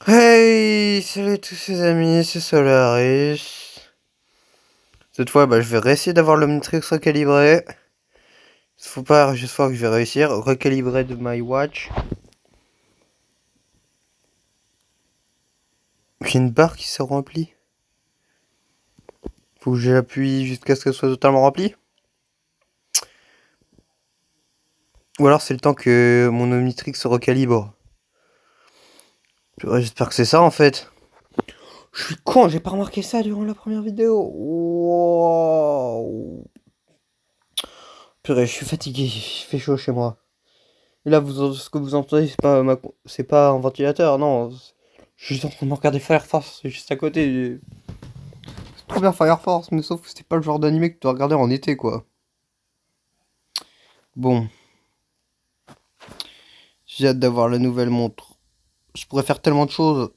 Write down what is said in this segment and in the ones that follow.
Hey, salut à tous les amis, c'est Solaris. Cette fois, je vais réessayer d'avoir l'Omnitrix recalibré. Faut pas, j'espère que je vais réussir. Recalibrer de my watch. J'ai une barre qui s'est remplie. Faut que j'appuie jusqu'à ce qu'elle soit totalement remplie. Ou alors c'est le temps que mon Omnitrix se recalibre. J'espère que c'est ça en fait. Je suis con, j'ai pas remarqué ça durant la première vidéo. Wow. Purée, je suis fatigué, il fait chaud chez moi. Et là, ce que vous entendez, c'est pas un ventilateur, non. Je suis juste en train de me regarder Fire Force, c'est juste à côté. C'est trop bien Fire Force, mais sauf que c'est pas le genre d'animé que tu dois regarder en été, quoi. Bon, j'ai hâte d'avoir la nouvelle montre. Je pourrais faire tellement de choses.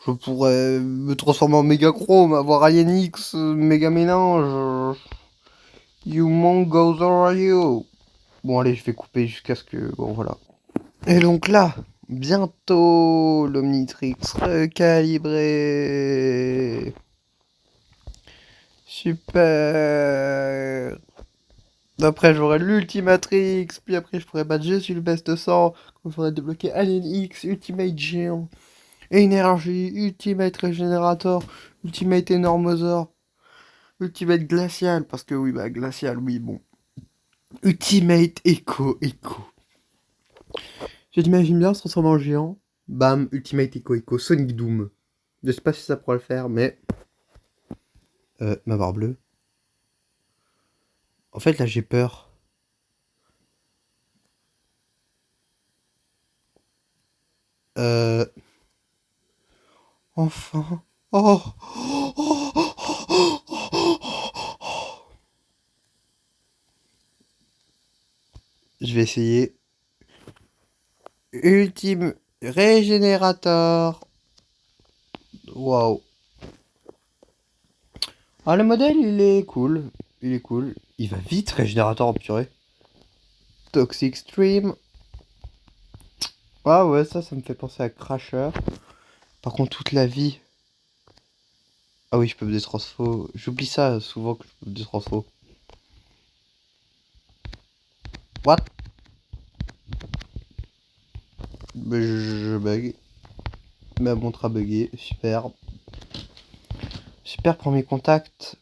Je pourrais me transformer en méga chrome, avoir Alien X, méga mélange. You mongols, how are you? Bon, allez, je vais couper jusqu'à ce que. Bon, voilà. Et donc là, bientôt l'Omnitrix recalibré. Super. Après j'aurai l'Ultimatrix, puis après je pourrai battre Jésus le Best 100, quand je pourrai débloquer Alien X, Ultimate Géant, Énergie, Ultimate Régénérateur, Ultimate Énormosaure, Ultimate Glacial, parce que oui, Glacial, oui, bon. Ultimate Echo. Je t'imagine bien se transformer en géant. Bam, Ultimate Echo, Sonic Doom. Je sais pas si ça pourra le faire, mais... ma barre bleue. En fait, là, j'ai peur. Euh... Enfin... Oh, je vais essayer. Ultime Régénérateur. Waouh. Ah, le modèle, il est cool. Il est cool. Il va vite, Régénérateur, en purée. Toxic Stream. Ah ouais, ça me fait penser à Crasher. Par contre, toute la vie. Ah oui, je peux me détransfo. J'oublie ça souvent que je peux me détransfo. What? Je bug. Ma montre a bugué. Super. Super premier contact.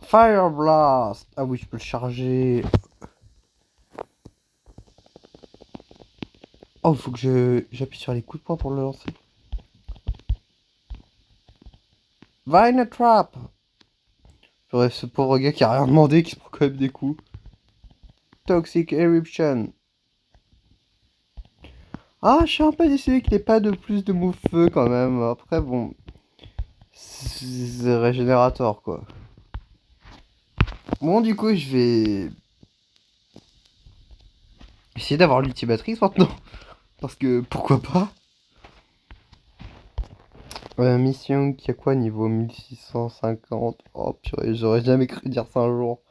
Fire Blast. Ah oui, je peux le charger. Oh, faut que j'appuie sur les coups de poing pour le lancer. Vine Trap. Bref, ce pauvre gars qui a rien demandé, qui se prend quand même des coups. Toxic Eruption. Ah, je suis un peu déçu qu'il n'ait pas de plus de move feu quand même. Après, bon. C'est régénérateur quoi. Bon, du coup, je vais essayer d'avoir l'Ultimatrix maintenant. Parce que pourquoi pas. Mission qui a quoi niveau 1650. Oh purée, j'aurais jamais cru dire ça un jour.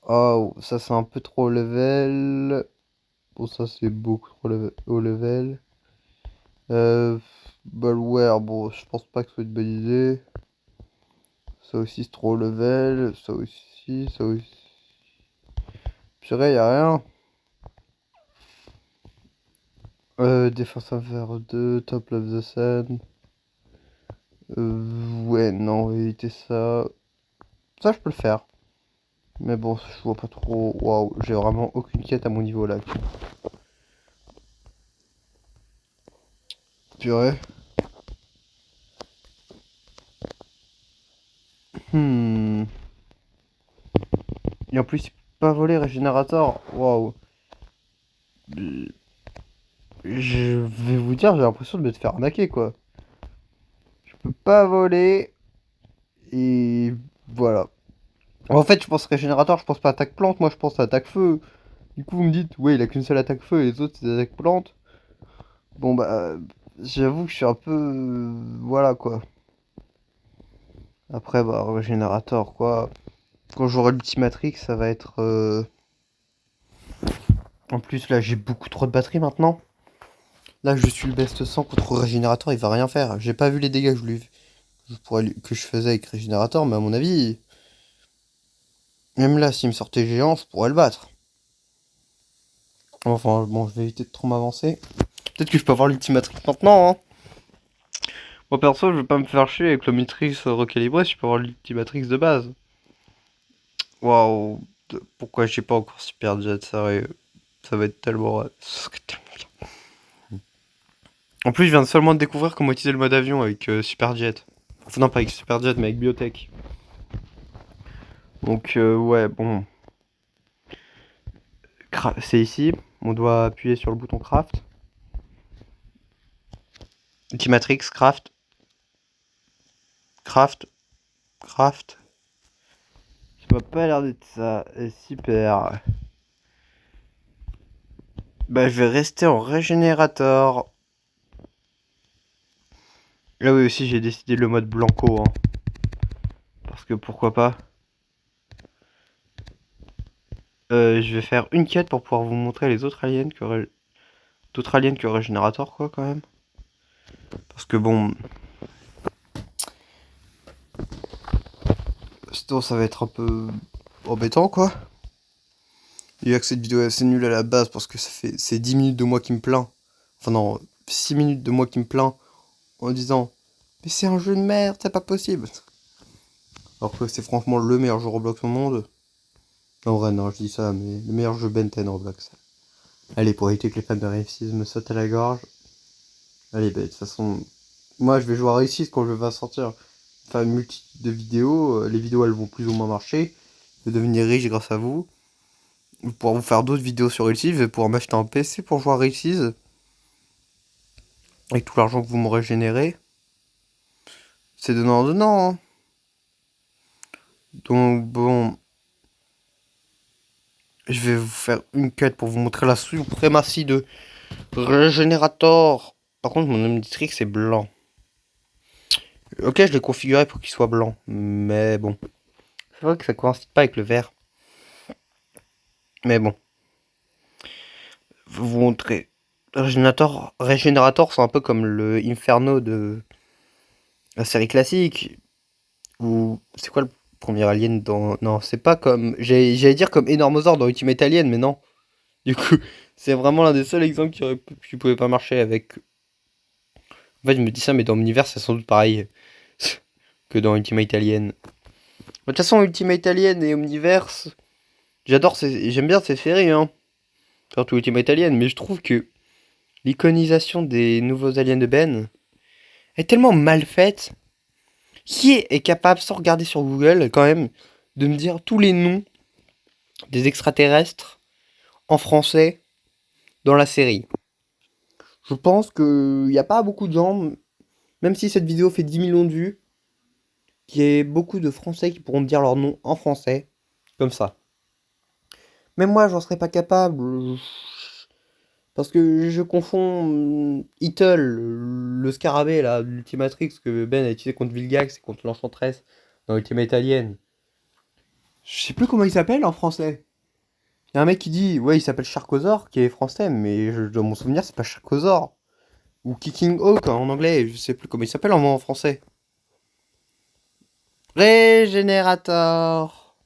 Oh, ça c'est un peu trop level. Bon, ça c'est beaucoup trop haut level. Balware, bon, je pense pas que ce soit une bonne idée. Ça aussi c'est trop level. Ça aussi, ça aussi. Purée, y'a rien. Défense envers 2, top of the sun. Ouais, non, on va éviter ça. Ça, je peux le faire. Mais bon, je vois pas trop. Waouh, j'ai vraiment aucune quête à mon niveau là. Purée. Hmm. Et en plus, il peut pas voler régénérateur. Waouh. Je vais vous dire, j'ai l'impression de me faire arnaquer quoi. Je peux pas voler. Et voilà. En fait, je pense régénérateur, je pense pas attaque plante, moi je pense attaque feu. Du coup, vous me dites, ouais, il a qu'une seule attaque feu et les autres c'est des attaques plantes. Bon, j'avoue que je suis un peu. Voilà quoi. Après, régénérateur quoi. Quand j'aurai l'Ultimatrix, ça va être... En plus, là, j'ai beaucoup trop de batterie maintenant. Là, je suis le best 100 contre Régénérateur, il va rien faire. J'ai pas vu les dégâts que je faisais avec Régénérateur, mais à mon avis... Même là, s'il me sortait géant, je pourrais le battre. Enfin, bon, je vais éviter de trop m'avancer. Peut-être que je peux avoir l'Ultimatrix maintenant, hein. Moi, perso, je vais pas me faire chier avec le Matrix recalibré si je peux avoir l'Ultimatrix de base. Waouh, pourquoi j'ai pas encore Super Jet, sérieux. Ça va être tellement... ça serait tellement bien. En plus, je viens seulement de découvrir comment utiliser le mode avion avec Super Jet. Enfin, non, pas avec Super Jet, mais avec Biotech. Donc, ouais, bon. C'est ici. On doit appuyer sur le bouton Craft. Ultimatrix, Craft. Craft. Craft. Ça m'a pas l'air d'être ça. Super. Bah, je vais rester en Régénérateur. Là, oui, aussi, j'ai décidé le mode Blanco, hein. Parce que pourquoi pas. Je vais faire une quête pour pouvoir vous montrer les autres aliens d'autres aliens que Régénérateur, quoi, quand même. Parce que bon... Sinon, ça va être un peu embêtant, quoi. Il y a que cette vidéo est assez nulle à la base parce que c'est 10 minutes de moi qui me plaint. Enfin non, 6 minutes de moi qui me plaint en disant mais c'est un jeu de merde, c'est pas possible. Alors que c'est franchement le meilleur jeu Roblox au monde. En vrai non, je dis ça, mais le meilleur jeu Ben 10 Roblox. Allez, pour éviter que les fans de Rainbow Six me sautent à la gorge. Allez, bah de toute façon, moi je vais jouer à Rainbow Six quand le jeu va sortir. Enfin, une multitude de vidéos, les vidéos elles vont plus ou moins marcher. Je vais devenir riche grâce à vous. Je vais pouvoir vous faire d'autres vidéos sur Rainbow Six, je vais pouvoir m'acheter un PC pour jouer à Rainbow Six. Avec tout l'argent que vous m'aurez généré. C'est donnant, hein. Donc bon, je vais vous faire une quête pour vous montrer la suprématie de Régénérateur. Par contre, mon Omnitrix est blanc. Ok, je l'ai configuré pour qu'il soit blanc, mais bon. C'est vrai que ça coïncide pas avec le vert. Mais bon. Je vais vous montrer. Régénérateur, c'est un peu comme le Inferno de la série classique. Ou c'est quoi le premier alien dans... Non, c'est pas comme... J'allais dire comme Enormosaur dans Ultimate Alien, mais non. Du coup, c'est vraiment l'un des seuls exemples qui pouvait pas marcher avec... En fait, je me dis ça, mais dans l'univers, c'est sans doute pareil que dans Ultimate Alien. De toute façon, Ultimate Alien et Omniverse, j'aime bien ces séries, hein. Surtout Ultimate Alien, mais je trouve que l'iconisation des nouveaux aliens de Ben est tellement mal faite. Qui est capable, sans regarder sur Google, quand même, de me dire tous les noms des extraterrestres en français dans la série? Je pense qu'il n'y a pas beaucoup de gens, même si cette vidéo fait 10 millions de vues, qu'il y ait beaucoup de Français qui pourront me dire leur nom en français, comme ça. Même moi, j'en serais pas capable, parce que je confonds Eatle, le scarabée, là, l'Ultimatrix que Ben a utilisé contre Vilgax et contre l'Enchantress dans Ultimate Alien. Je sais plus comment il s'appelle en français. Il y a un mec qui dit, ouais, il s'appelle Sharkosaur, qui est français, mais dans mon souvenir, c'est pas Sharkosaur. Ou Kicking Hawk en anglais, je sais plus comment il s'appelle en français. Régénérateur.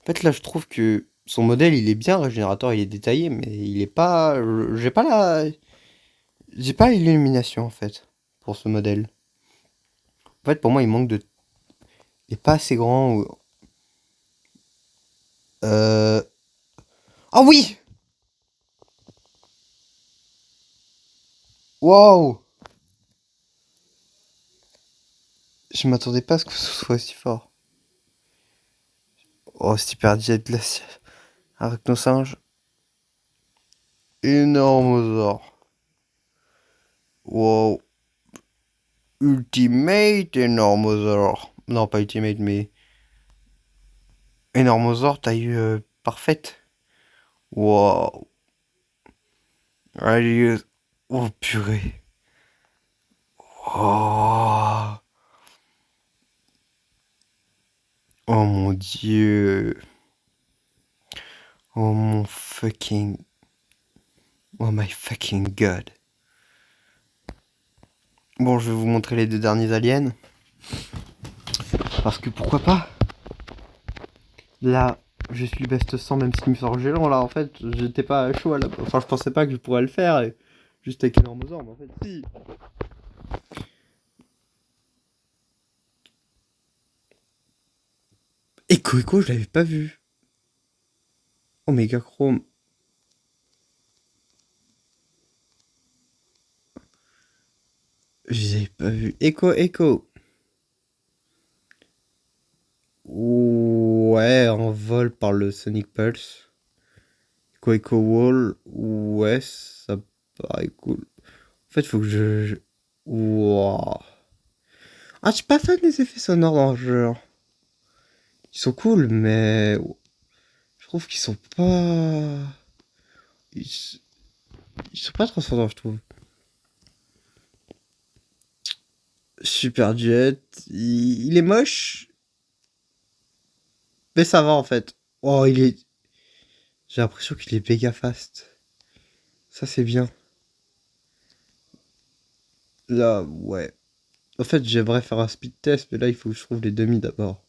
En fait, là, je trouve que son modèle, il est bien, Régénérateur, il est détaillé, mais il est pas... J'ai pas la... J'ai pas l'illumination, en fait, pour ce modèle. En fait, pour moi, il manque de... Il est pas assez grand. Euh... Ah oui! Waouh! Je m'attendais pas à ce que ce soit aussi fort. Oh, Super Jet Glacial. Arachnosinge. Énormosaure. Wow. Ultimate Enormosaure. Non, pas Ultimate, mais... Enormosaure, taille parfaite. Wow. Allez, oh purée. Oh. Oh mon dieu. Oh mon fucking... Oh my fucking god. Bon, je vais vous montrer les 2 derniers aliens. Parce que pourquoi pas. Là, je suis best 100 même s'il me sort géant là. En fait, j'étais pas chaud à la... Enfin, je pensais pas que je pourrais le faire. Juste avec énormes en fait, si. Echo, je l'avais pas vu. Omega Chrome. Je les avais pas vus. Echo. Ouais, en vol par le Sonic Pulse. Echo Wall. Ouais, ça paraît cool. En fait, faut que Wouah. Ah, je suis pas fan des effets sonores dans le jeu. Ils sont cool, mais je trouve qu'ils sont pas... Ils, ils sont pas transcendants, je trouve. Super Jet, il est moche, mais ça va en fait. Oh, il est... J'ai l'impression qu'il est méga fast. Ça, c'est bien. Là, ouais. En fait, j'aimerais faire un speed test, mais là, il faut que je trouve les demi d'abord.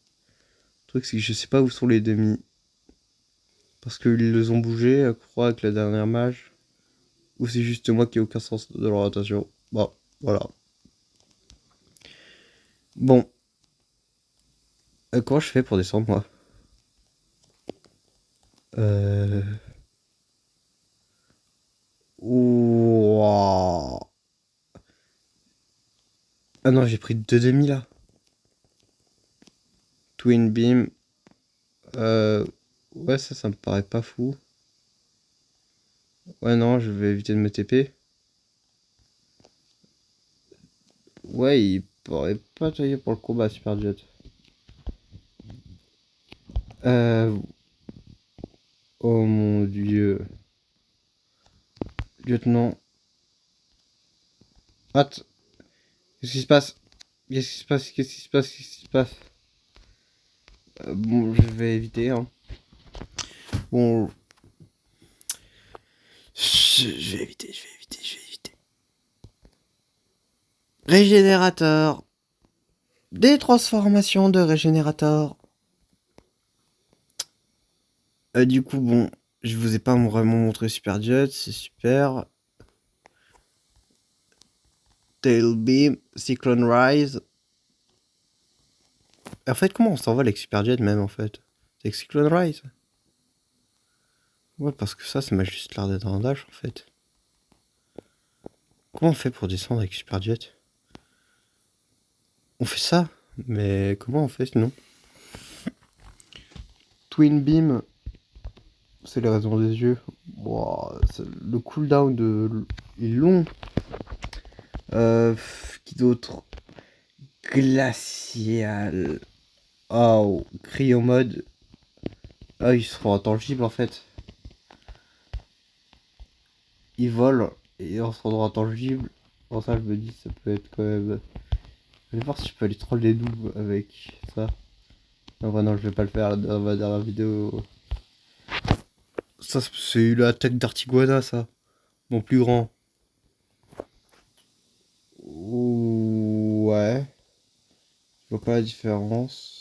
Le truc, c'est que je sais pas où sont les demi. Parce qu'ils les ont bougés, je crois, avec la dernière mage. Ou c'est juste moi qui ai aucun sens de l'orientation. Bon, voilà. Bon. Comment je fais pour descendre, moi? Euh... Ouah. Ah non, j'ai pris 2 demi, là. Twin Beam. Ouais, ça me paraît pas fou. Ouais, non, je vais éviter de me TP. Ouais, il paraît pas taillé pour le combat, Super Jet. Euh... Oh mon dieu. Lieutenant. What? Qu'est-ce qui se passe? Qu'est-ce qui se passe? Qu'est-ce qui se passe? Qu'est-ce qui se passe? Bon, je vais éviter, hein. Bon... Je vais éviter. Régénérateur. Des transformations de régénérateur. Du coup, bon, je vous ai pas vraiment montré Super Jet, c'est super. Tail Beam, Cyclone Rise. En fait, comment on s'envole avec Super Jet même en fait? C'est avec Cyclone Rise? Ouais, parce que ça m'a juste l'air d'être un dash en fait. Comment on fait pour descendre avec Super Jet? On fait ça, mais comment on fait sinon? Twin Beam, c'est les raisons des yeux. Wow, le cooldown est long. Qui d'autre? Glacial. Oh, Cryo mode. Ah, ils seront intangibles en fait. Ils volent et on se rendra intangible. Pour ça, je me dis, ça peut être quand même. Je vais voir si je peux aller troll les doubles avec ça. Non, bah non, je vais pas le faire dans ma dernière vidéo. Ça, c'est l'attaque d'Artiguana, ça. Mon plus grand. Ouais. Je vois pas la différence.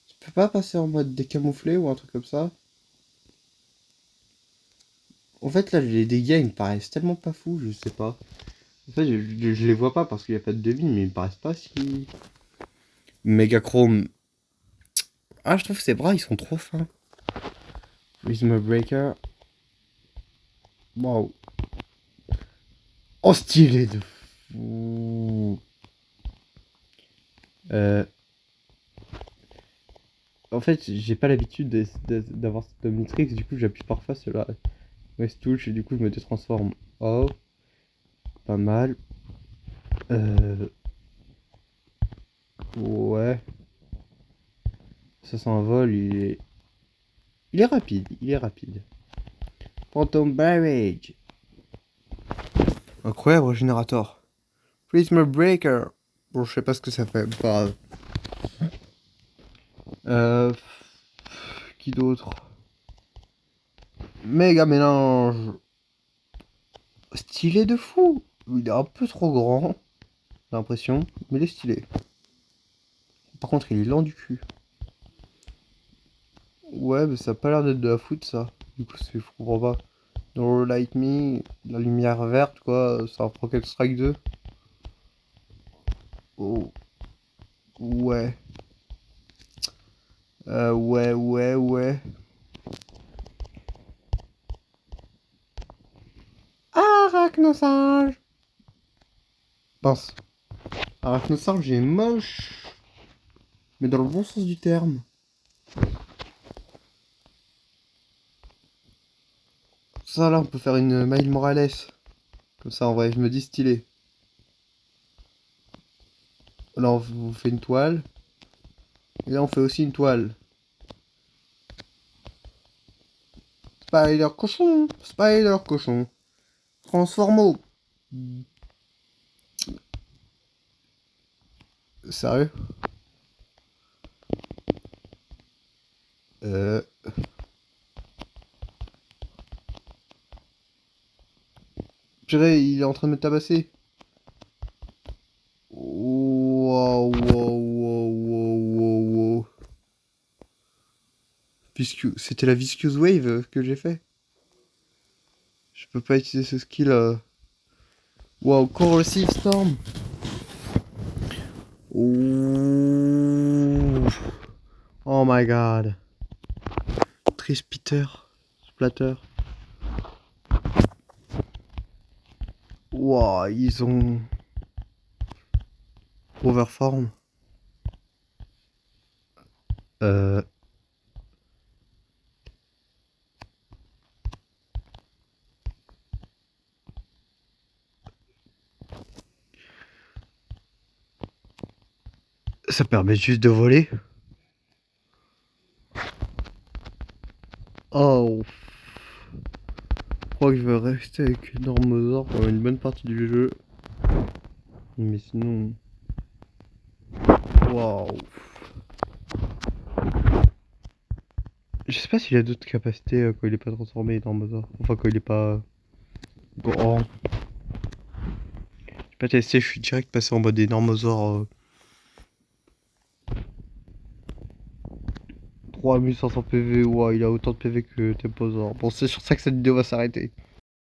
Tu peux pas passer en mode décamouflé ou un truc comme ça? En fait, là, les dégâts, ils me paraissent tellement pas fous, je sais pas. En fait, je les vois pas parce qu'il y a pas de demi, mais ils me paraissent pas si... Megachrome. Ah, je trouve que ses bras, ils sont trop fins. Rhythm Breaker. Waouh. Oh, stylé de fou. En fait, j'ai pas l'habitude d'avoir cette Omnitrix, du coup j'appuie parfois sur la West Touch et du coup je me détransforme. Oh, pas mal. Ouais. Ça s'envole, il est rapide. Phantom Barrage. Incroyable générateur. Prism Breaker. Bon, je sais pas ce que ça fait, pas grave. Euh... Qui d'autre? Méga mélange. Stylé de fou. Il est un peu trop grand, j'ai l'impression, mais il est stylé. Par contre, il est lent du cul. Ouais, mais ça a pas l'air d'être de la foot, ça. Du coup, je comprends pas. Dans le Light Me, la lumière verte, quoi, c'est un Rocket Strike 2. Oh, ouais. Ouais. Arachnosinge. Mince. Arachnosinge, j'ai moche. Mais dans le bon sens du terme. Ça, là, on peut faire une Miles Morales. Comme ça, en vrai, je me dis stylé. Là, on vous fait une toile. Et là, on fait aussi une toile. Spider cochon. Spider cochon. Transformo. Sérieux? Euh... Purée, il est en train de me tabasser. Wow. C'était la Viscous Wave que j'ai fait. Je peux pas utiliser ce skill. Wow, Corrosive Storm. Ouh. Oh my god. Trispiter. Splatter. Wow, ils ont Overform. Euh... Ça permet juste de voler. Oh. Je crois que je vais rester avec Normosaur pendant une bonne partie du jeu. Mais sinon... Waouh. Je sais pas s'il a d'autres capacités quand il est pas transformé Normosaur. Enfin quand il est pas... grand. J'ai pas testé, je suis direct passé en mode Normosaur. 3500 PV, wow, il a autant de PV que Temposaur. Bon, c'est sur ça que cette vidéo va s'arrêter.